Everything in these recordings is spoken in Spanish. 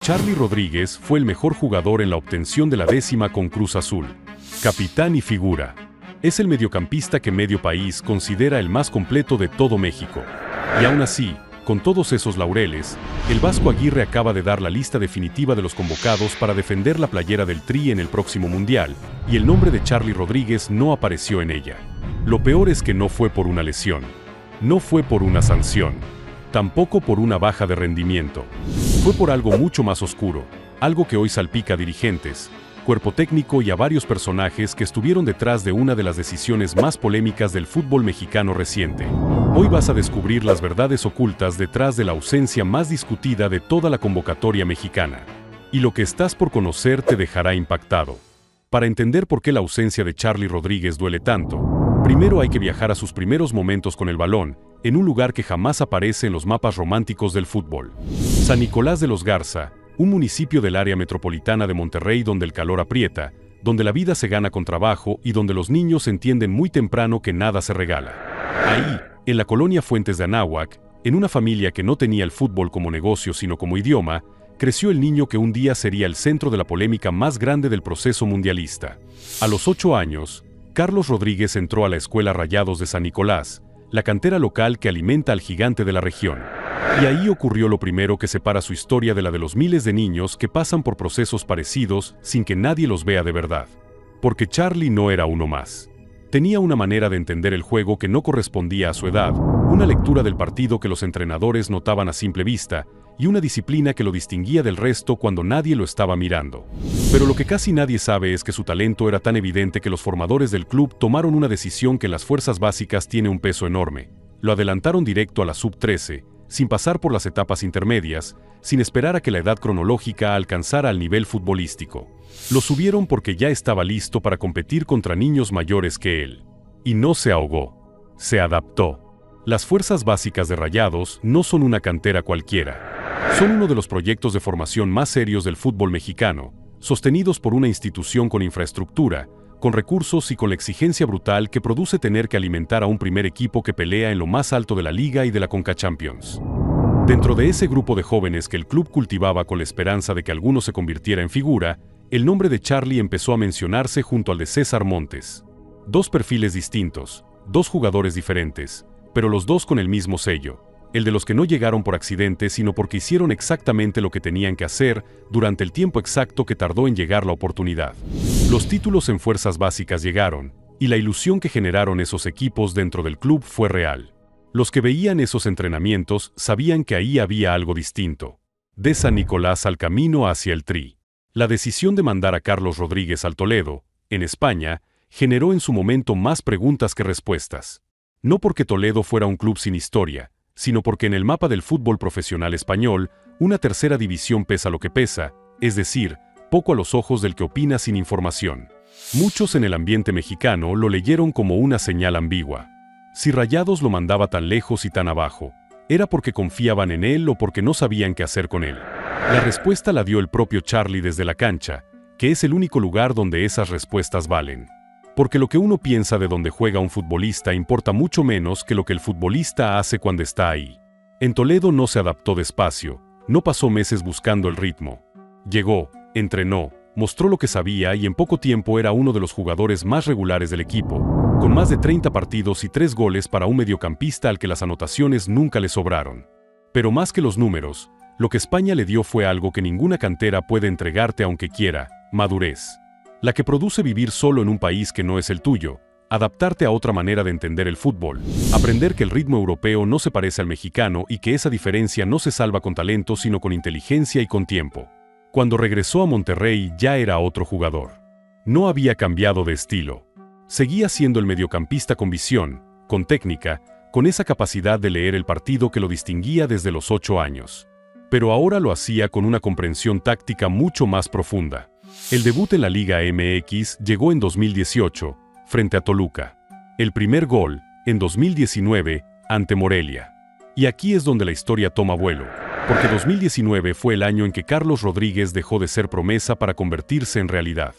Charly Rodríguez fue el mejor jugador en la obtención de la 10ª con Cruz Azul. Capitán y figura. Es el mediocampista que medio país considera el más completo de todo México. Y aún así, con todos esos laureles, el Vasco Aguirre acaba de dar la lista definitiva de los convocados para defender la playera del Tri en el próximo Mundial, y el nombre de Charly Rodríguez no apareció en ella. Lo peor es que no fue por una lesión. No fue por una sanción. Tampoco por una baja de rendimiento. Fue por algo mucho más oscuro, algo que hoy salpica a dirigentes, cuerpo técnico y a varios personajes que estuvieron detrás de una de las decisiones más polémicas del fútbol mexicano reciente. Hoy vas a descubrir las verdades ocultas detrás de la ausencia más discutida de toda la convocatoria mexicana. Y lo que estás por conocer te dejará impactado. Para entender por qué la ausencia de Charly Rodríguez duele tanto, primero hay que viajar a sus primeros momentos con el balón, en un lugar que jamás aparece en los mapas románticos del fútbol. San Nicolás de los Garza, un municipio del área metropolitana de Monterrey donde el calor aprieta, donde la vida se gana con trabajo y donde los niños entienden muy temprano que nada se regala. Ahí, en la colonia Fuentes de Anáhuac, en una familia que no tenía el fútbol como negocio sino como idioma, creció el niño que un día sería el centro de la polémica más grande del proceso mundialista. A los 8 años, Carlos Rodríguez entró a la escuela Rayados de San Nicolás, la cantera local que alimenta al gigante de la región. Y ahí ocurrió lo primero que separa su historia de la de los miles de niños que pasan por procesos parecidos sin que nadie los vea de verdad. Porque Charly no era uno más. Tenía una manera de entender el juego que no correspondía a su edad, una lectura del partido que los entrenadores notaban a simple vista, y una disciplina que lo distinguía del resto cuando nadie lo estaba mirando. Pero lo que casi nadie sabe es que su talento era tan evidente que los formadores del club tomaron una decisión que en las fuerzas básicas tiene un peso enorme. Lo adelantaron directo a la sub-13, sin pasar por las etapas intermedias, sin esperar a que la edad cronológica alcanzara al nivel futbolístico. Lo subieron porque ya estaba listo para competir contra niños mayores que él. Y no se ahogó. Se adaptó. Las fuerzas básicas de Rayados no son una cantera cualquiera. Son uno de los proyectos de formación más serios del fútbol mexicano, sostenidos por una institución con infraestructura, con recursos y con la exigencia brutal que produce tener que alimentar a un primer equipo que pelea en lo más alto de la Liga y de la CONCACHAMPIONS. Dentro de ese grupo de jóvenes que el club cultivaba con la esperanza de que alguno se convirtiera en figura, el nombre de Charly empezó a mencionarse junto al de César Montes. Dos perfiles distintos, dos jugadores diferentes, pero los dos con el mismo sello. El de los que no llegaron por accidente sino porque hicieron exactamente lo que tenían que hacer durante el tiempo exacto que tardó en llegar la oportunidad. Los títulos en fuerzas básicas llegaron, y la ilusión que generaron esos equipos dentro del club fue real. Los que veían esos entrenamientos sabían que ahí había algo distinto. De San Nicolás al camino hacia el Tri. La decisión de mandar a Carlos Rodríguez al Toledo, en España, generó en su momento más preguntas que respuestas. No porque Toledo fuera un club sin historia, sino porque en el mapa del fútbol profesional español, una tercera división pesa lo que pesa, es decir, poco a los ojos del que opina sin información. Muchos en el ambiente mexicano lo leyeron como una señal ambigua. Si Rayados lo mandaba tan lejos y tan abajo, ¿era porque confiaban en él o porque no sabían qué hacer con él? La respuesta la dio el propio Charly desde la cancha, que es el único lugar donde esas respuestas valen. Porque lo que uno piensa de donde juega un futbolista importa mucho menos que lo que el futbolista hace cuando está ahí. En Toledo no se adaptó despacio, no pasó meses buscando el ritmo. Llegó, entrenó, mostró lo que sabía y en poco tiempo era uno de los jugadores más regulares del equipo, con más de 30 partidos y 3 goles para un mediocampista al que las anotaciones nunca le sobraron. Pero más que los números, lo que España le dio fue algo que ninguna cantera puede entregarte aunque quiera: madurez. La que produce vivir solo en un país que no es el tuyo, adaptarte a otra manera de entender el fútbol, aprender que el ritmo europeo no se parece al mexicano y que esa diferencia no se salva con talento sino con inteligencia y con tiempo. Cuando regresó a Monterrey ya era otro jugador. No había cambiado de estilo. Seguía siendo el mediocampista con visión, con técnica, con esa capacidad de leer el partido que lo distinguía desde los 8 años. Pero ahora lo hacía con una comprensión táctica mucho más profunda. El debut en la Liga MX llegó en 2018, frente a Toluca. El primer gol, en 2019, ante Morelia. Y aquí es donde la historia toma vuelo, porque 2019 fue el año en que Carlos Rodríguez dejó de ser promesa para convertirse en realidad.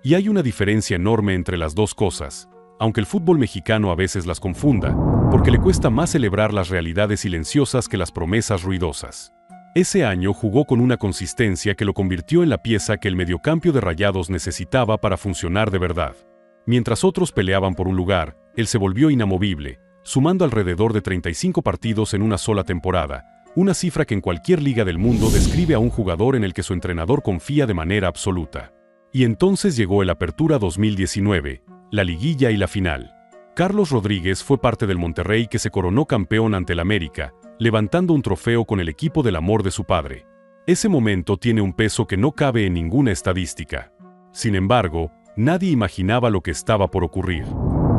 Y hay una diferencia enorme entre las dos cosas, aunque el fútbol mexicano a veces las confunda, porque le cuesta más celebrar las realidades silenciosas que las promesas ruidosas. Ese año jugó con una consistencia que lo convirtió en la pieza que el mediocampo de Rayados necesitaba para funcionar de verdad. Mientras otros peleaban por un lugar, él se volvió inamovible, sumando alrededor de 35 partidos en una sola temporada, una cifra que en cualquier liga del mundo describe a un jugador en el que su entrenador confía de manera absoluta. Y entonces llegó el Apertura 2019, la liguilla y la final. Carlos Rodríguez fue parte del Monterrey que se coronó campeón ante el América, levantando un trofeo con el equipo del amor de su padre. Ese momento tiene un peso que no cabe en ninguna estadística. Sin embargo, nadie imaginaba lo que estaba por ocurrir.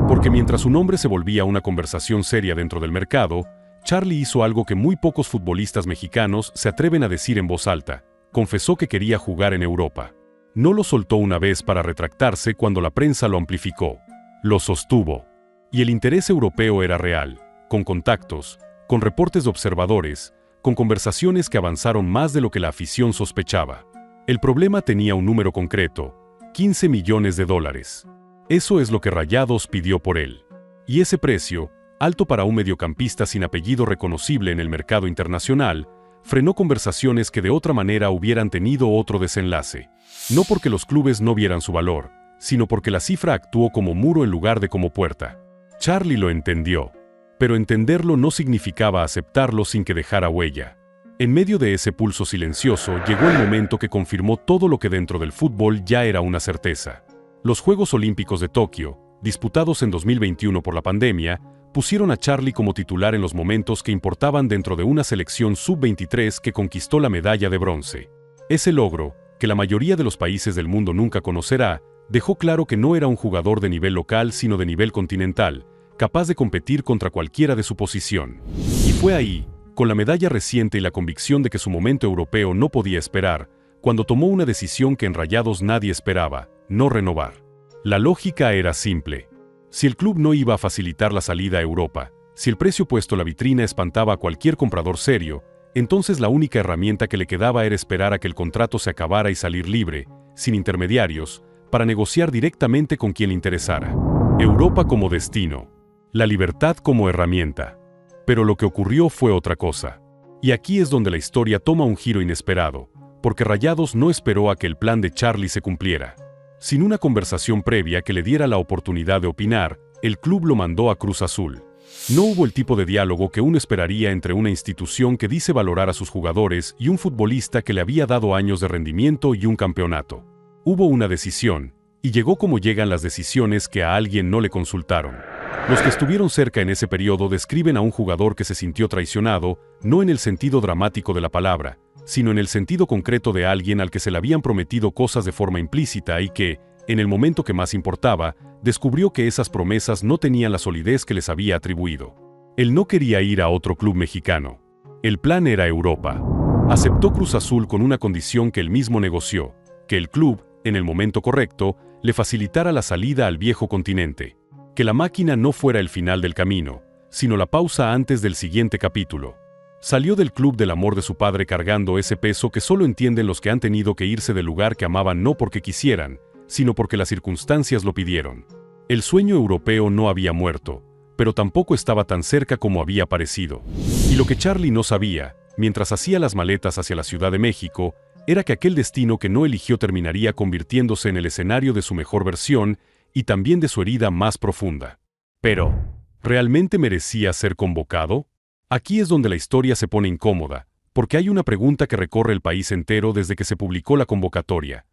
Porque mientras su nombre se volvía una conversación seria dentro del mercado, Charly hizo algo que muy pocos futbolistas mexicanos se atreven a decir en voz alta: confesó que quería jugar en Europa. No lo soltó una vez para retractarse cuando la prensa lo amplificó. Lo sostuvo. Y el interés europeo era real, con contactos, con reportes de observadores, con conversaciones que avanzaron más de lo que la afición sospechaba. El problema tenía un número concreto: $15 millones. Eso es lo que Rayados pidió por él. Y ese precio, alto para un mediocampista sin apellido reconocible en el mercado internacional, frenó conversaciones que de otra manera hubieran tenido otro desenlace. No porque los clubes no vieran su valor, sino porque la cifra actuó como muro en lugar de como puerta. Charly lo entendió. Pero entenderlo no significaba aceptarlo sin que dejara huella. En medio de ese pulso silencioso llegó el momento que confirmó todo lo que dentro del fútbol ya era una certeza. Los Juegos Olímpicos de Tokio, disputados en 2021 por la pandemia, pusieron a Charly como titular en los momentos que importaban dentro de una selección sub-23 que conquistó la medalla de bronce. Ese logro, que la mayoría de los países del mundo nunca conocerá, dejó claro que no era un jugador de nivel local sino de nivel continental, capaz de competir contra cualquiera de su posición. Y fue ahí, con la medalla reciente y la convicción de que su momento europeo no podía esperar, cuando tomó una decisión que en Rayados nadie esperaba: no renovar. La lógica era simple. Si el club no iba a facilitar la salida a Europa, si el precio puesto en la vitrina espantaba a cualquier comprador serio, entonces la única herramienta que le quedaba era esperar a que el contrato se acabara y salir libre, sin intermediarios, para negociar directamente con quien le interesara. Europa como destino. La libertad como herramienta. Pero lo que ocurrió fue otra cosa. Y aquí es donde la historia toma un giro inesperado, porque Rayados no esperó a que el plan de Charly se cumpliera. Sin una conversación previa que le diera la oportunidad de opinar, el club lo mandó a Cruz Azul. No hubo el tipo de diálogo que uno esperaría entre una institución que dice valorar a sus jugadores y un futbolista que le había dado años de rendimiento y un campeonato. Hubo una decisión, y llegó como llegan las decisiones que a alguien no le consultaron. Los que estuvieron cerca en ese periodo describen a un jugador que se sintió traicionado, no en el sentido dramático de la palabra, sino en el sentido concreto de alguien al que se le habían prometido cosas de forma implícita y que, en el momento que más importaba, descubrió que esas promesas no tenían la solidez que les había atribuido. Él no quería ir a otro club mexicano. El plan era Europa. Aceptó Cruz Azul con una condición que él mismo negoció: que el club, en el momento correcto, le facilitara la salida al viejo continente. Que la máquina no fuera el final del camino, sino la pausa antes del siguiente capítulo. Salió del club del amor de su padre cargando ese peso que solo entienden los que han tenido que irse del lugar que amaban no porque quisieran, sino porque las circunstancias lo pidieron. El sueño europeo no había muerto, pero tampoco estaba tan cerca como había parecido. Y lo que Charly no sabía, mientras hacía las maletas hacia la Ciudad de México, era que aquel destino que no eligió terminaría convirtiéndose en el escenario de su mejor versión y también de su herida más profunda. Pero, ¿realmente merecía ser convocado? Aquí es donde la historia se pone incómoda, porque hay una pregunta que recorre el país entero desde que se publicó la convocatoria.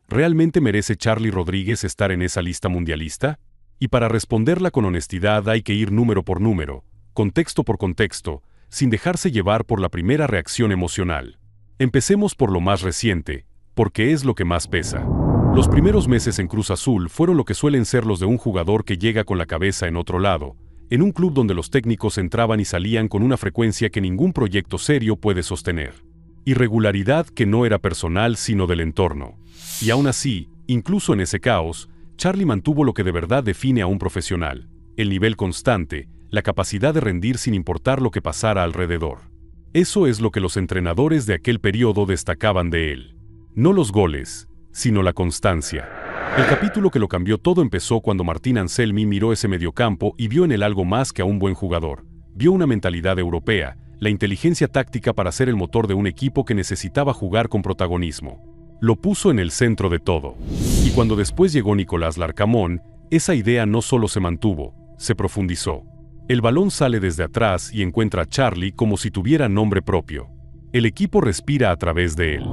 ¿Realmente merece Charly Rodríguez estar en esa lista mundialista? Y para responderla con honestidad hay que ir número por número, contexto por contexto, sin dejarse llevar por la primera reacción emocional. Empecemos por lo más reciente, porque es lo que más pesa. Los primeros meses en Cruz Azul fueron lo que suelen ser los de un jugador que llega con la cabeza en otro lado, en un club donde los técnicos entraban y salían con una frecuencia que ningún proyecto serio puede sostener. Irregularidad que no era personal sino del entorno. Y aún así, incluso en ese caos, Charly mantuvo lo que de verdad define a un profesional: el nivel constante, la capacidad de rendir sin importar lo que pasara alrededor. Eso es lo que los entrenadores de aquel periodo destacaban de él. No los goles, sino la constancia. El capítulo que lo cambió todo empezó cuando Martín Anselmi miró ese mediocampo y vio en él algo más que a un buen jugador. Vio una mentalidad europea, la inteligencia táctica para ser el motor de un equipo que necesitaba jugar con protagonismo. Lo puso en el centro de todo. Y cuando después llegó Nicolás Larcamón, esa idea no solo se mantuvo, se profundizó. El balón sale desde atrás y encuentra a Charly como si tuviera nombre propio. El equipo respira a través de él.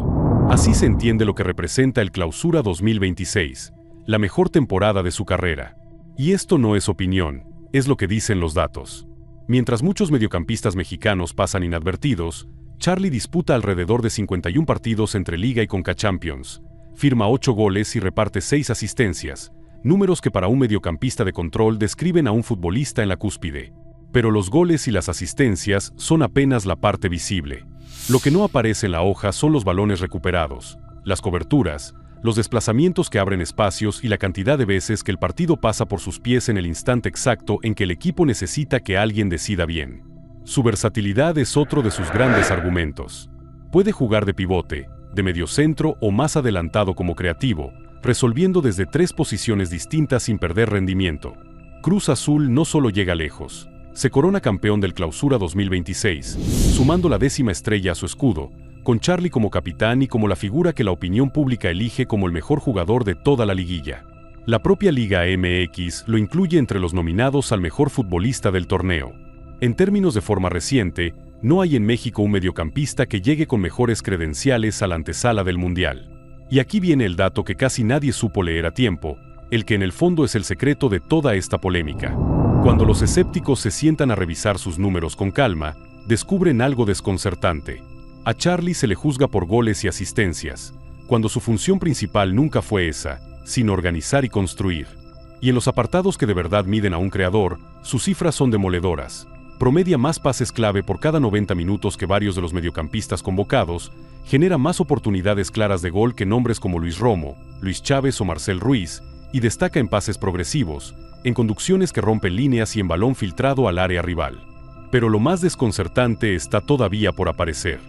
Así se entiende lo que representa el Clausura 2026, la mejor temporada de su carrera. Y esto no es opinión, es lo que dicen los datos. Mientras muchos mediocampistas mexicanos pasan inadvertidos, Charly disputa alrededor de 51 partidos entre Liga y CONCACHAMPIONS, firma 8 goles y reparte 6 asistencias, números que para un mediocampista de control describen a un futbolista en la cúspide. Pero los goles y las asistencias son apenas la parte visible. Lo que no aparece en la hoja son los balones recuperados, las coberturas, los desplazamientos que abren espacios y la cantidad de veces que el partido pasa por sus pies en el instante exacto en que el equipo necesita que alguien decida bien. Su versatilidad es otro de sus grandes argumentos. Puede jugar de pivote, de mediocentro o más adelantado como creativo, resolviendo desde 3 posiciones distintas sin perder rendimiento. Cruz Azul no solo llega lejos, se corona campeón del Clausura 2026, sumando la 10ª estrella a su escudo, con Charly como capitán y como la figura que la opinión pública elige como el mejor jugador de toda la liguilla. La propia Liga MX lo incluye entre los nominados al mejor futbolista del torneo. En términos de forma reciente, no hay en México un mediocampista que llegue con mejores credenciales a la antesala del Mundial. Y aquí viene el dato que casi nadie supo leer a tiempo, el que en el fondo es el secreto de toda esta polémica. Cuando los escépticos se sientan a revisar sus números con calma, descubren algo desconcertante. A Charly se le juzga por goles y asistencias, cuando su función principal nunca fue esa, sino organizar y construir. Y en los apartados que de verdad miden a un creador, sus cifras son demoledoras. Promedia más pases clave por cada 90 minutos que varios de los mediocampistas convocados, genera más oportunidades claras de gol que nombres como Luis Romo, Luis Chávez o Marcel Ruiz, y destaca en pases progresivos, en conducciones que rompen líneas y en balón filtrado al área rival. Pero lo más desconcertante está todavía por aparecer.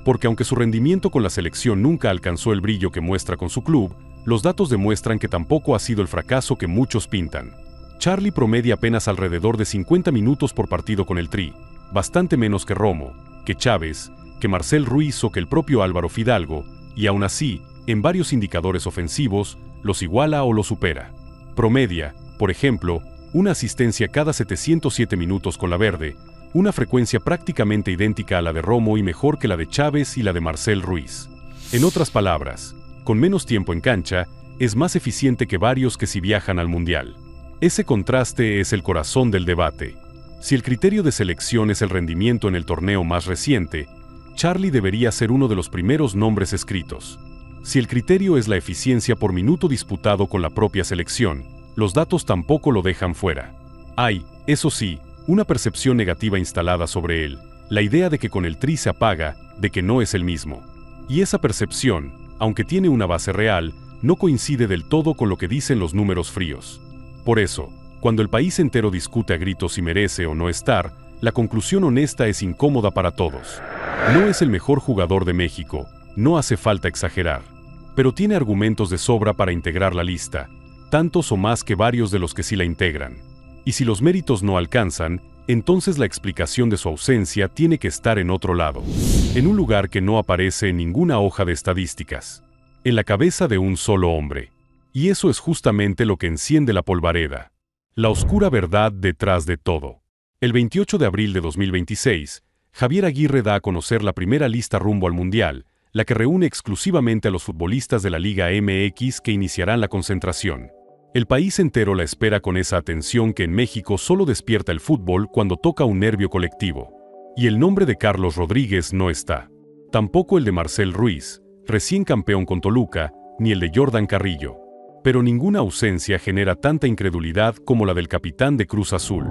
Porque aunque su rendimiento con la selección nunca alcanzó el brillo que muestra con su club, los datos demuestran que tampoco ha sido el fracaso que muchos pintan. Charly promedia apenas alrededor de 50 minutos por partido con el Tri, bastante menos que Romo, que Chávez, que Marcel Ruiz o que el propio Álvaro Fidalgo, y aún así, en varios indicadores ofensivos, los iguala o los supera. Promedia, por ejemplo, una asistencia cada 707 minutos con la verde, una frecuencia prácticamente idéntica a la de Romo y mejor que la de Chávez y la de Marcel Ruiz. En otras palabras, con menos tiempo en cancha, es más eficiente que varios que si viajan al Mundial. Ese contraste es el corazón del debate. Si el criterio de selección es el rendimiento en el torneo más reciente, Charly debería ser uno de los primeros nombres escritos. Si el criterio es la eficiencia por minuto disputado con la propia selección, los datos tampoco lo dejan fuera. Hay, eso sí, una percepción negativa instalada sobre él, la idea de que con el Tri se apaga, de que no es el mismo. Y esa percepción, aunque tiene una base real, no coincide del todo con lo que dicen los números fríos. Por eso, cuando el país entero discute a gritos si merece o no estar, la conclusión honesta es incómoda para todos. No es el mejor jugador de México, no hace falta exagerar. Pero tiene argumentos de sobra para integrar la lista, tantos o más que varios de los que sí la integran. Y si los méritos no alcanzan, entonces la explicación de su ausencia tiene que estar en otro lado. En un lugar que no aparece en ninguna hoja de estadísticas. En la cabeza de un solo hombre. Y eso es justamente lo que enciende la polvareda. La oscura verdad detrás de todo. El 28 de abril de 2026, Javier Aguirre da a conocer la primera lista rumbo al Mundial, la que reúne exclusivamente a los futbolistas de la Liga MX que iniciarán la concentración. El país entero la espera con esa atención que en México solo despierta el fútbol cuando toca un nervio colectivo. Y el nombre de Carlos Rodríguez no está. Tampoco el de Marcel Ruiz, recién campeón con Toluca, ni el de Jordan Carrillo. Pero ninguna ausencia genera tanta incredulidad como la del capitán de Cruz Azul.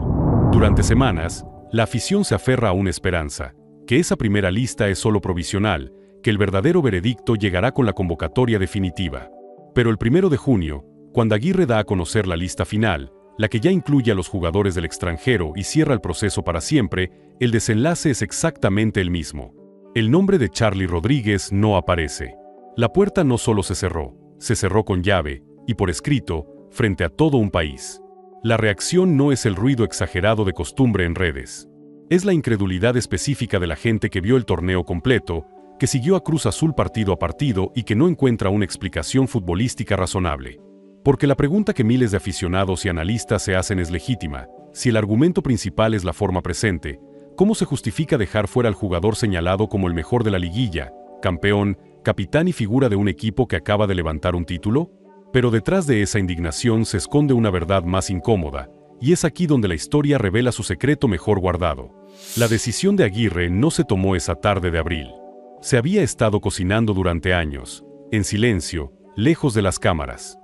Durante semanas, la afición se aferra a una esperanza, que esa primera lista es solo provisional, que el verdadero veredicto llegará con la convocatoria definitiva. Pero el 1 de junio, cuando Aguirre da a conocer la lista final, la que ya incluye a los jugadores del extranjero y cierra el proceso para siempre, el desenlace es exactamente el mismo. El nombre de Charly Rodríguez no aparece. La puerta no solo se cerró con llave, y por escrito, frente a todo un país. La reacción no es el ruido exagerado de costumbre en redes. Es la incredulidad específica de la gente que vio el torneo completo, que siguió a Cruz Azul partido a partido y que no encuentra una explicación futbolística razonable. Porque la pregunta que miles de aficionados y analistas se hacen es legítima. Si el argumento principal es la forma presente, ¿cómo se justifica dejar fuera al jugador señalado como el mejor de la liguilla, campeón, capitán y figura de un equipo que acaba de levantar un título? Pero detrás de esa indignación se esconde una verdad más incómoda, y es aquí donde la historia revela su secreto mejor guardado. La decisión de Aguirre no se tomó esa tarde de abril. Se había estado cocinando durante años, en silencio, lejos de las cámaras.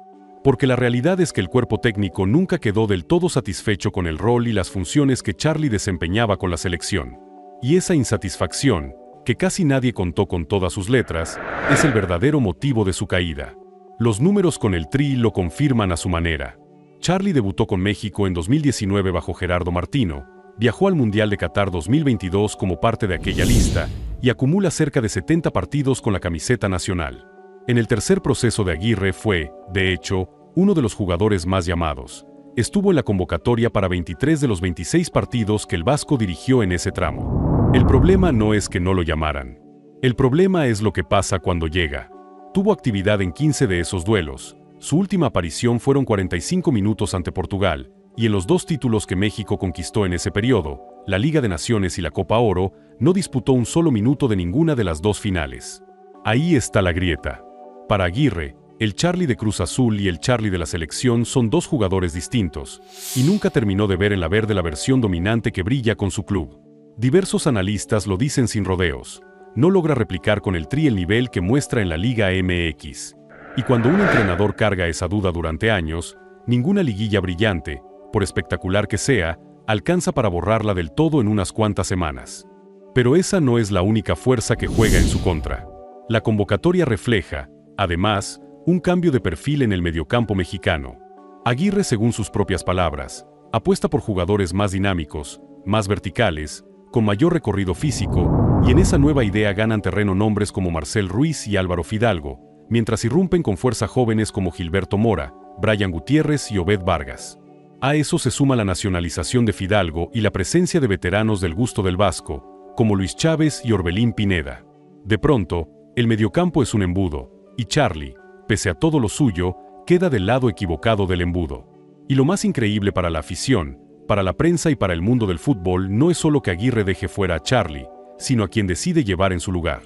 Porque la realidad es que el cuerpo técnico nunca quedó del todo satisfecho con el rol y las funciones que Charly desempeñaba con la selección. Y esa insatisfacción, que casi nadie contó con todas sus letras, es el verdadero motivo de su caída. Los números con el Tri lo confirman a su manera. Charly debutó con México en 2019 bajo Gerardo Martino, viajó al Mundial de Qatar 2022 como parte de aquella lista y acumula cerca de 70 partidos con la camiseta nacional. En el tercer proceso de Aguirre fue, de hecho, uno de los jugadores más llamados. Estuvo en la convocatoria para 23 de los 26 partidos que el vasco dirigió en ese tramo. El problema no es que no lo llamaran. El problema es lo que pasa cuando llega. Tuvo actividad en 15 de esos duelos. Su última aparición fueron 45 minutos ante Portugal, y en los dos títulos que México conquistó en ese periodo, la Liga de Naciones y la Copa Oro, no disputó un solo minuto de ninguna de las dos finales. Ahí está la grieta. Para Aguirre, el Charly de Cruz Azul y el Charly de la selección son dos jugadores distintos, y nunca terminó de ver en la verde la versión dominante que brilla con su club. Diversos analistas lo dicen sin rodeos. No logra replicar con el Tri el nivel que muestra en la Liga MX. Y cuando un entrenador carga esa duda durante años, ninguna liguilla brillante, por espectacular que sea, alcanza para borrarla del todo en unas cuantas semanas. Pero esa no es la única fuerza que juega en su contra. La convocatoria refleja, además, un cambio de perfil en el mediocampo mexicano. Aguirre, según sus propias palabras, apuesta por jugadores más dinámicos, más verticales, con mayor recorrido físico, y en esa nueva idea ganan terreno nombres como Marcel Ruiz y Álvaro Fidalgo, mientras irrumpen con fuerza jóvenes como Gilberto Mora, Brian Gutiérrez y Obed Vargas. A eso se suma la nacionalización de Fidalgo y la presencia de veteranos del gusto del vasco, como Luis Chávez y Orbelín Pineda. De pronto, el mediocampo es un embudo, y Charly, pese a todo lo suyo, queda del lado equivocado del embudo. Y lo más increíble para la afición, para la prensa y para el mundo del fútbol no es solo que Aguirre deje fuera a Charly, sino a quien decide llevar en su lugar.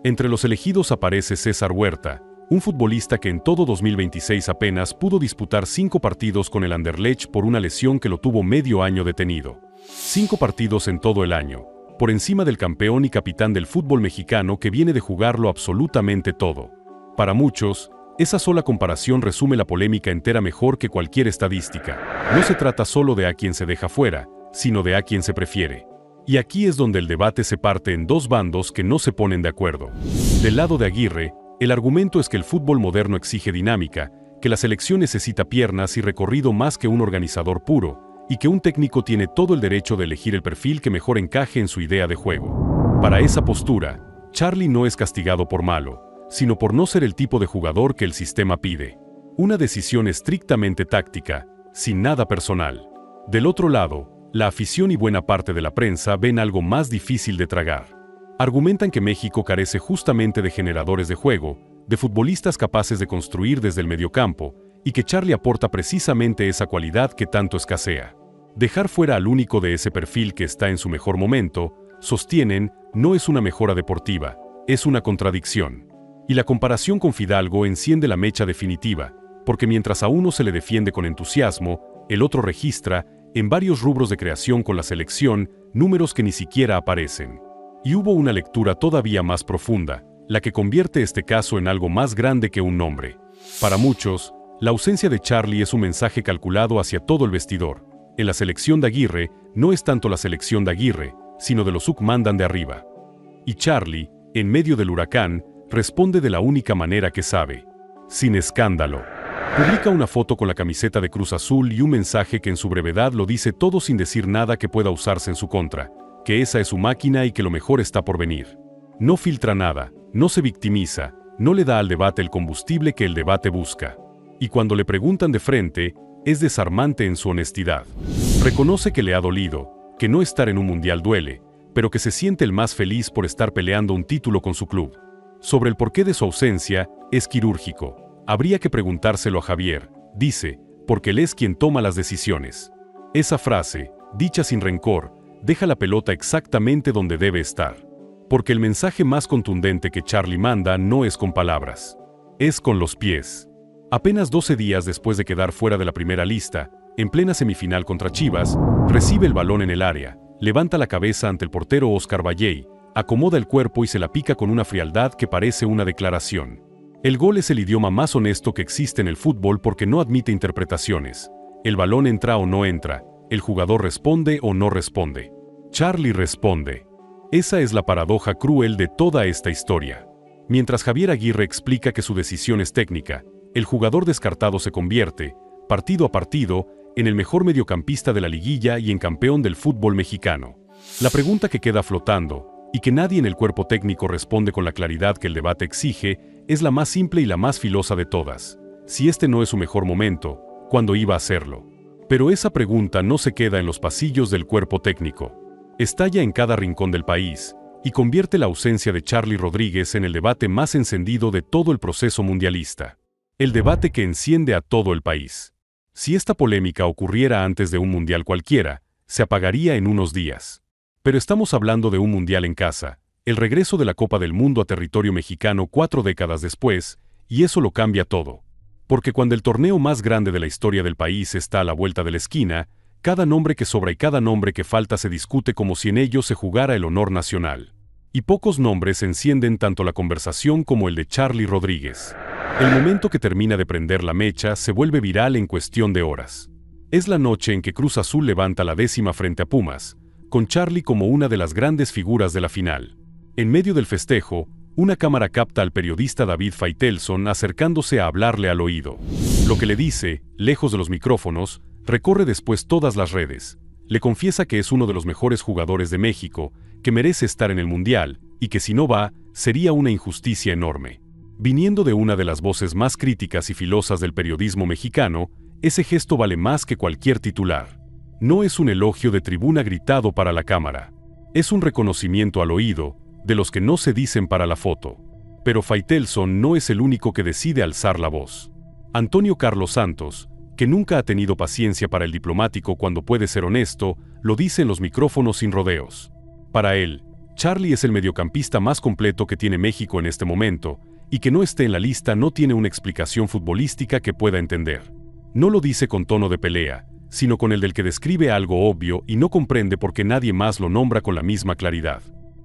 Entre los elegidos aparece César Huerta, un futbolista que en todo 2026 apenas pudo disputar 5 partidos con el Anderlecht por una lesión que lo tuvo medio año detenido. 5 partidos en todo el año, por encima del campeón y capitán del fútbol mexicano que viene de jugarlo absolutamente todo. Para muchos, esa sola comparación resume la polémica entera mejor que cualquier estadística. No se trata solo de a quien se deja fuera, sino de a quien se prefiere. Y aquí es donde el debate se parte en dos bandos que no se ponen de acuerdo. Del lado de Aguirre, el argumento es que el fútbol moderno exige dinámica, que la selección necesita piernas y recorrido más que un organizador puro, y que un técnico tiene todo el derecho de elegir el perfil que mejor encaje en su idea de juego. Para esa postura, Charly no es castigado por malo, sino por no ser el tipo de jugador que el sistema pide. Una decisión estrictamente táctica, sin nada personal. Del otro lado, la afición y buena parte de la prensa ven algo más difícil de tragar. Argumentan que México carece justamente de generadores de juego, de futbolistas capaces de construir desde el mediocampo, y que Charly aporta precisamente esa cualidad que tanto escasea. Dejar fuera al único de ese perfil que está en su mejor momento, sostienen, no es una mejora deportiva, es una contradicción. Y la comparación con Fidalgo enciende la mecha definitiva, porque mientras a uno se le defiende con entusiasmo, el otro registra, en varios rubros de creación con la selección, números que ni siquiera aparecen. Y hubo una lectura todavía más profunda, la que convierte este caso en algo más grande que un nombre. Para muchos, la ausencia de Charly es un mensaje calculado hacia todo el vestidor. En la selección de Aguirre, no es tanto la selección de Aguirre, sino de los que mandan de arriba. Y Charly, en medio del huracán, responde de la única manera que sabe, sin escándalo. Publica una foto con la camiseta de Cruz Azul y un mensaje que en su brevedad lo dice todo sin decir nada que pueda usarse en su contra, que esa es su máquina y que lo mejor está por venir. No filtra nada, no se victimiza, no le da al debate el combustible que el debate busca. Y cuando le preguntan de frente, es desarmante en su honestidad. Reconoce que le ha dolido, que no estar en un mundial duele, pero que se siente el más feliz por estar peleando un título con su club. Sobre el porqué de su ausencia, es quirúrgico. Habría que preguntárselo a Javier, dice, porque él es quien toma las decisiones. Esa frase, dicha sin rencor, deja la pelota exactamente donde debe estar. Porque el mensaje más contundente que Charly manda no es con palabras, es con los pies. Apenas 12 días después de quedar fuera de la primera lista, en plena semifinal contra Chivas, recibe el balón en el área, levanta la cabeza ante el portero Oscar Valley, acomoda el cuerpo y se la pica con una frialdad que parece una declaración. El gol es el idioma más honesto que existe en el fútbol porque no admite interpretaciones. El balón entra o no entra, el jugador responde o no responde. Charly responde. Esa es la paradoja cruel de toda esta historia. Mientras Javier Aguirre explica que su decisión es técnica, el jugador descartado se convierte, partido a partido, en el mejor mediocampista de la liguilla y en campeón del fútbol mexicano. La pregunta que queda flotando, y que nadie en el cuerpo técnico responde con la claridad que el debate exige, es la más simple y la más filosa de todas. Si este no es su mejor momento, ¿cuándo iba a serlo? Pero esa pregunta no se queda en los pasillos del cuerpo técnico. Estalla en cada rincón del país, y convierte la ausencia de Charly Rodríguez en el debate más encendido de todo el proceso mundialista. El debate que enciende a todo el país. Si esta polémica ocurriera antes de un mundial cualquiera, se apagaría en unos días. Pero estamos hablando de un mundial en casa, el regreso de la Copa del Mundo a territorio mexicano 4 décadas después, y eso lo cambia todo. Porque cuando el torneo más grande de la historia del país está a la vuelta de la esquina, cada nombre que sobra y cada nombre que falta se discute como si en ello se jugara el honor nacional. Y pocos nombres encienden tanto la conversación como el de Charly Rodríguez. El momento que termina de prender la mecha se vuelve viral en cuestión de horas. Es la noche en que Cruz Azul levanta la 10ª frente a Pumas, con Charly como una de las grandes figuras de la final. En medio del festejo, una cámara capta al periodista David Faitelson acercándose a hablarle al oído. Lo que le dice, lejos de los micrófonos, recorre después todas las redes. Le confiesa que es uno de los mejores jugadores de México, que merece estar en el Mundial, y que si no va, sería una injusticia enorme. Viniendo de una de las voces más críticas y filosas del periodismo mexicano, ese gesto vale más que cualquier titular. No es un elogio de tribuna gritado para la cámara. Es un reconocimiento al oído, de los que no se dicen para la foto. Pero Faitelson no es el único que decide alzar la voz. Antonio Carlos Santos, que nunca ha tenido paciencia para el diplomático cuando puede ser honesto, lo dice en los micrófonos sin rodeos. Para él, Charly es el mediocampista más completo que tiene México en este momento, y que no esté en la lista no tiene una explicación futbolística que pueda entender. No lo dice con tono de pelea, sino con el del que describe algo obvio y no comprende por qué nadie más lo nombra con la misma claridad.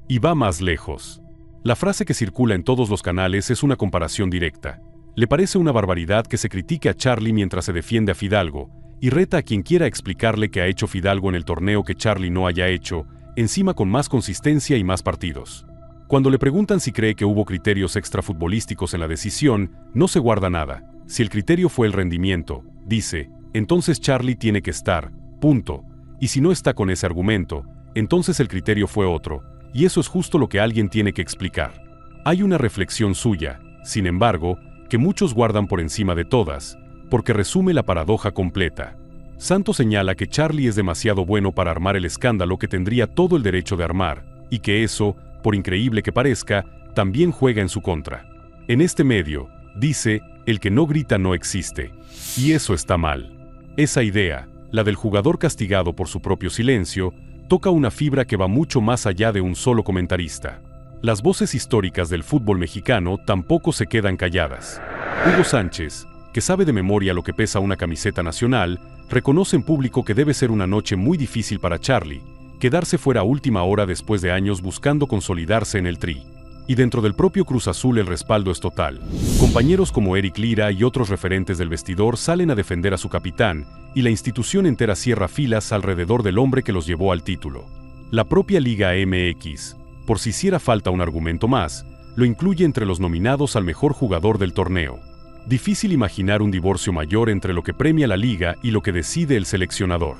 Y va más lejos. La frase que circula en todos los canales es una comparación directa. Le parece una barbaridad que se critique a Charly mientras se defiende a Fidalgo, y reta a quien quiera explicarle qué ha hecho Fidalgo en el torneo que Charly no haya hecho, encima con más consistencia y más partidos. Cuando le preguntan si cree que hubo criterios extrafutbolísticos en la decisión, no se guarda nada. Si el criterio fue el rendimiento, dice, entonces Charly tiene que estar, punto. Y si no está con ese argumento, entonces el criterio fue otro, y eso es justo lo que alguien tiene que explicar. Hay una reflexión suya, sin embargo, que muchos guardan por encima de todas, porque resume la paradoja completa. Santos señala que Charly es demasiado bueno para armar el escándalo que tendría todo el derecho de armar, y que eso, por increíble que parezca, también juega en su contra. En este medio, dice, el que no grita no existe. Y eso está mal. Esa idea, la del jugador castigado por su propio silencio, toca una fibra que va mucho más allá de un solo comentarista. Las voces históricas del fútbol mexicano tampoco se quedan calladas. Hugo Sánchez, que sabe de memoria lo que pesa una camiseta nacional, reconoce en público que debe ser una noche muy difícil para Charly, quedarse fuera a última hora después de años buscando consolidarse en el Tri. Y dentro del propio Cruz Azul el respaldo es total. Compañeros como Eric Lira y otros referentes del vestidor salen a defender a su capitán, y la institución entera cierra filas alrededor del hombre que los llevó al título. La propia Liga MX, por si hiciera falta un argumento más, lo incluye entre los nominados al mejor jugador del torneo. Difícil imaginar un divorcio mayor entre lo que premia la liga y lo que decide el seleccionador.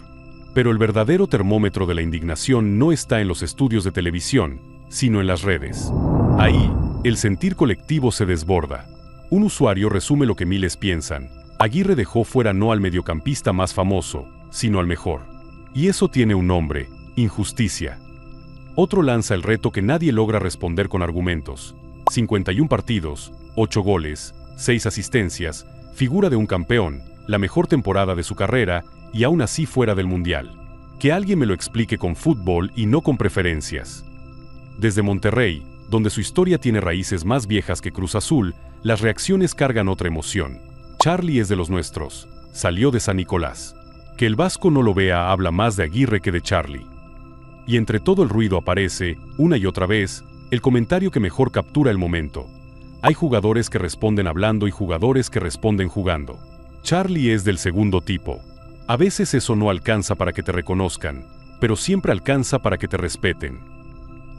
Pero el verdadero termómetro de la indignación no está en los estudios de televisión, sino en las redes. Ahí, el sentir colectivo se desborda. Un usuario resume lo que miles piensan. Aguirre dejó fuera no al mediocampista más famoso, sino al mejor. Y eso tiene un nombre, Injusticia. Otro lanza el reto que nadie logra responder con argumentos. 51 partidos, 8 goles, 6 asistencias, figura de un campeón, la mejor temporada de su carrera y aún así fuera del Mundial. Que alguien me lo explique con fútbol y no con preferencias. Desde Monterrey, donde su historia tiene raíces más viejas que Cruz Azul, las reacciones cargan otra emoción. Charly es de los nuestros, salió de San Nicolás. Que el vasco no lo vea habla más de Aguirre que de Charly. Y entre todo el ruido aparece, una y otra vez, el comentario que mejor captura el momento. Hay jugadores que responden hablando y jugadores que responden jugando. Charly es del segundo tipo. A veces eso no alcanza para que te reconozcan, pero siempre alcanza para que te respeten.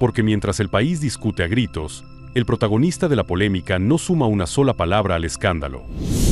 Porque mientras el país discute a gritos, el protagonista de la polémica no suma una sola palabra al escándalo.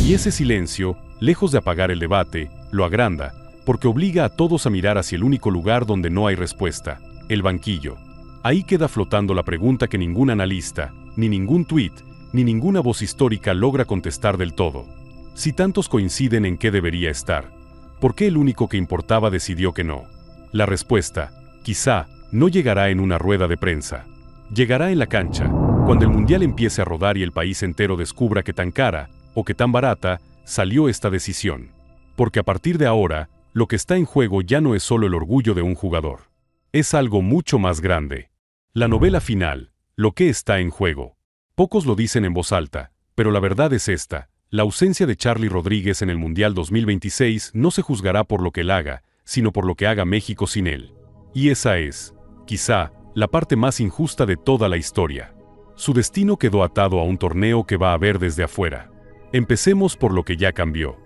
Y ese silencio, lejos de apagar el debate, lo agranda, porque obliga a todos a mirar hacia el único lugar donde no hay respuesta, el banquillo. Ahí queda flotando la pregunta que ningún analista, ni ningún tuit, ni ninguna voz histórica logra contestar del todo. Si tantos coinciden en qué debería estar, ¿por qué el único que importaba decidió que no? La respuesta, quizá, no llegará en una rueda de prensa. Llegará en la cancha, cuando el Mundial empiece a rodar y el país entero descubra que tan cara, o que tan barata, salió esta decisión. Porque a partir de ahora, lo que está en juego ya no es solo el orgullo de un jugador. Es algo mucho más grande. La novela final, lo que está en juego. Pocos lo dicen en voz alta, pero la verdad es esta. La ausencia de Charly Rodríguez en el Mundial 2026 no se juzgará por lo que él haga, sino por lo que haga México sin él. Y esa es, quizá, la parte más injusta de toda la historia. Su destino quedó atado a un torneo que va a ver desde afuera. Empecemos por lo que ya cambió.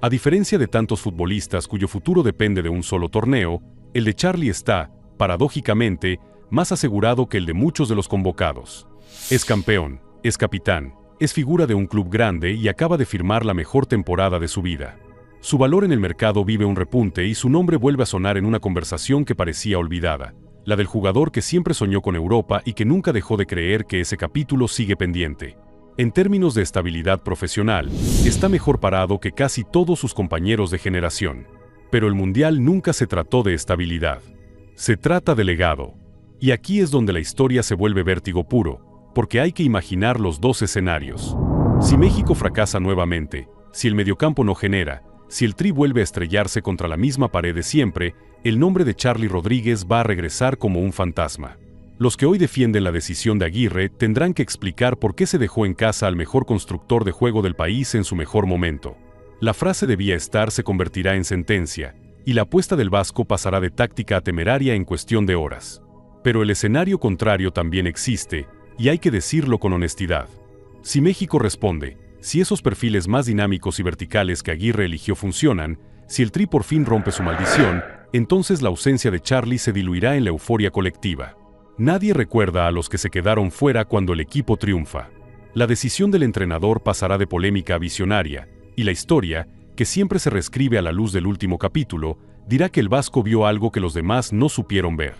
A diferencia de tantos futbolistas cuyo futuro depende de un solo torneo, el de Charly está, paradójicamente, más asegurado que el de muchos de los convocados. Es campeón, es capitán, es figura de un club grande y acaba de firmar la mejor temporada de su vida. Su valor en el mercado vive un repunte y su nombre vuelve a sonar en una conversación que parecía olvidada, la del jugador que siempre soñó con Europa y que nunca dejó de creer que ese capítulo sigue pendiente. En términos de estabilidad profesional, está mejor parado que casi todos sus compañeros de generación. Pero el Mundial nunca se trató de estabilidad. Se trata de legado. Y aquí es donde la historia se vuelve vértigo puro, porque hay que imaginar los dos escenarios. Si México fracasa nuevamente, si el mediocampo no genera, si el Tri vuelve a estrellarse contra la misma pared de siempre, el nombre de Charly Rodríguez va a regresar como un fantasma. Los que hoy defienden la decisión de Aguirre tendrán que explicar por qué se dejó en casa al mejor constructor de juego del país en su mejor momento. La frase debía estar se convertirá en sentencia, y la apuesta del vasco pasará de táctica a temeraria en cuestión de horas. Pero el escenario contrario también existe, y hay que decirlo con honestidad. Si México responde, si esos perfiles más dinámicos y verticales que Aguirre eligió funcionan, si el Tri por fin rompe su maldición, entonces la ausencia de Charly se diluirá en la euforia colectiva. Nadie recuerda a los que se quedaron fuera cuando el equipo triunfa. La decisión del entrenador pasará de polémica a visionaria, y la historia, que siempre se reescribe a la luz del último capítulo, dirá que el vasco vio algo que los demás no supieron ver.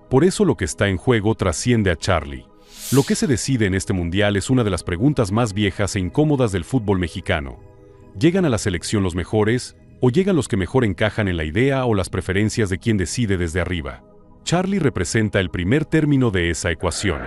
Por eso lo que está en juego trasciende a Charly. Lo que se decide en este mundial es una de las preguntas más viejas e incómodas del fútbol mexicano. ¿Llegan a la selección los mejores, o llegan los que mejor encajan en la idea o las preferencias de quien decide desde arriba? Charly representa el primer término de esa ecuación.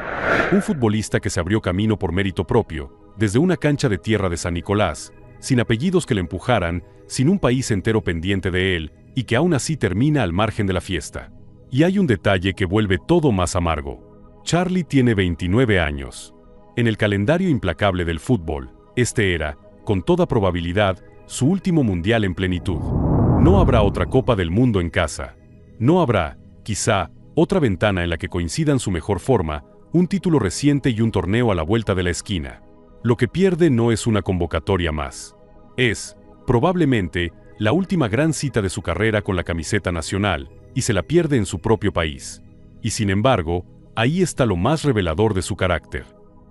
Un futbolista que se abrió camino por mérito propio, desde una cancha de tierra de San Nicolás, sin apellidos que le empujaran, sin un país entero pendiente de él, y que aún así termina al margen de la fiesta. Y hay un detalle que vuelve todo más amargo. Charly tiene 29 años. En el calendario implacable del fútbol, este era, con toda probabilidad, su último mundial en plenitud. No habrá otra Copa del Mundo en casa. No habrá, quizá, otra ventana en la que coincidan su mejor forma, un título reciente y un torneo a la vuelta de la esquina. Lo que pierde no es una convocatoria más. Es, probablemente, la última gran cita de su carrera con la camiseta nacional, y se la pierde en su propio país. Y sin embargo, ahí está lo más revelador de su carácter.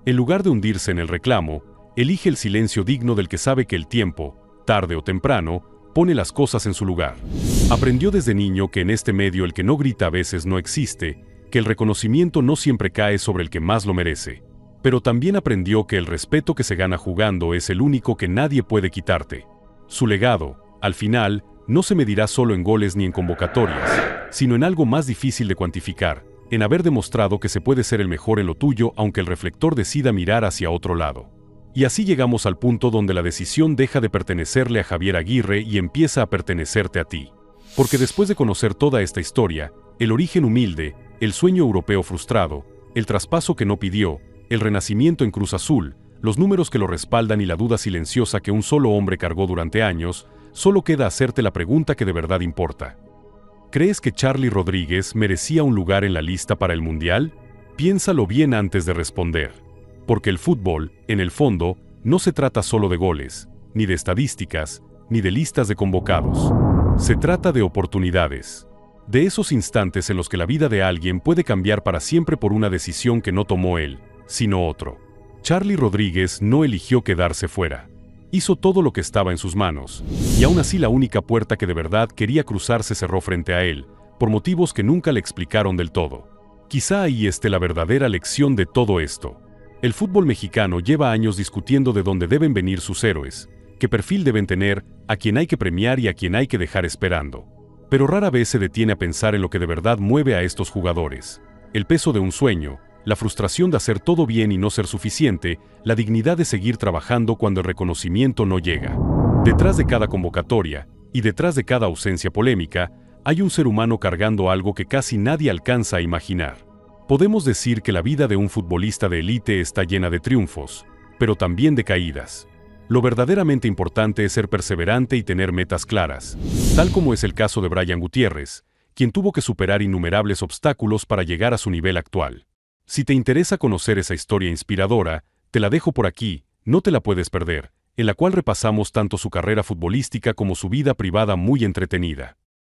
En lugar de hundirse en el reclamo, elige el silencio digno del que sabe que el tiempo, tarde o temprano, pone las cosas en su lugar. Aprendió desde niño que en este medio el que no grita a veces no existe, que el reconocimiento no siempre cae sobre el que más lo merece. Pero también aprendió que el respeto que se gana jugando es el único que nadie puede quitarte. Su legado, al final, no se medirá solo en goles ni en convocatorias, sino en algo más difícil de cuantificar, en haber demostrado que se puede ser el mejor en lo tuyo aunque el reflector decida mirar hacia otro lado. Y así llegamos al punto donde la decisión deja de pertenecerle a Javier Aguirre y empieza a pertenecerte a ti. Porque después de conocer toda esta historia, el origen humilde, el sueño europeo frustrado, el traspaso que no pidió, el renacimiento en Cruz Azul, los números que lo respaldan y la duda silenciosa que un solo hombre cargó durante años, solo queda hacerte la pregunta que de verdad importa. ¿Crees que Charly Rodríguez merecía un lugar en la lista para el Mundial? Piénsalo bien antes de responder. Porque el fútbol, en el fondo, no se trata solo de goles, ni de estadísticas, ni de listas de convocados. Se trata de oportunidades. De esos instantes en los que la vida de alguien puede cambiar para siempre por una decisión que no tomó él, sino otro. Charly Rodríguez no eligió quedarse fuera. Hizo todo lo que estaba en sus manos, y aún así la única puerta que de verdad quería cruzar se cerró frente a él, por motivos que nunca le explicaron del todo. Quizá ahí esté la verdadera lección de todo esto. El fútbol mexicano lleva años discutiendo de dónde deben venir sus héroes, qué perfil deben tener, a quién hay que premiar y a quién hay que dejar esperando. Pero rara vez se detiene a pensar en lo que de verdad mueve a estos jugadores. El peso de un sueño, la frustración de hacer todo bien y no ser suficiente, la dignidad de seguir trabajando cuando el reconocimiento no llega. Detrás de cada convocatoria, y detrás de cada ausencia polémica, hay un ser humano cargando algo que casi nadie alcanza a imaginar. Podemos decir que la vida de un futbolista de élite está llena de triunfos, pero también de caídas. Lo verdaderamente importante es ser perseverante y tener metas claras, tal como es el caso de Brian Gutiérrez, quien tuvo que superar innumerables obstáculos para llegar a su nivel actual. Si te interesa conocer esa historia inspiradora, te la dejo por aquí, no te la puedes perder, en la cual repasamos tanto su carrera futbolística como su vida privada muy entretenida.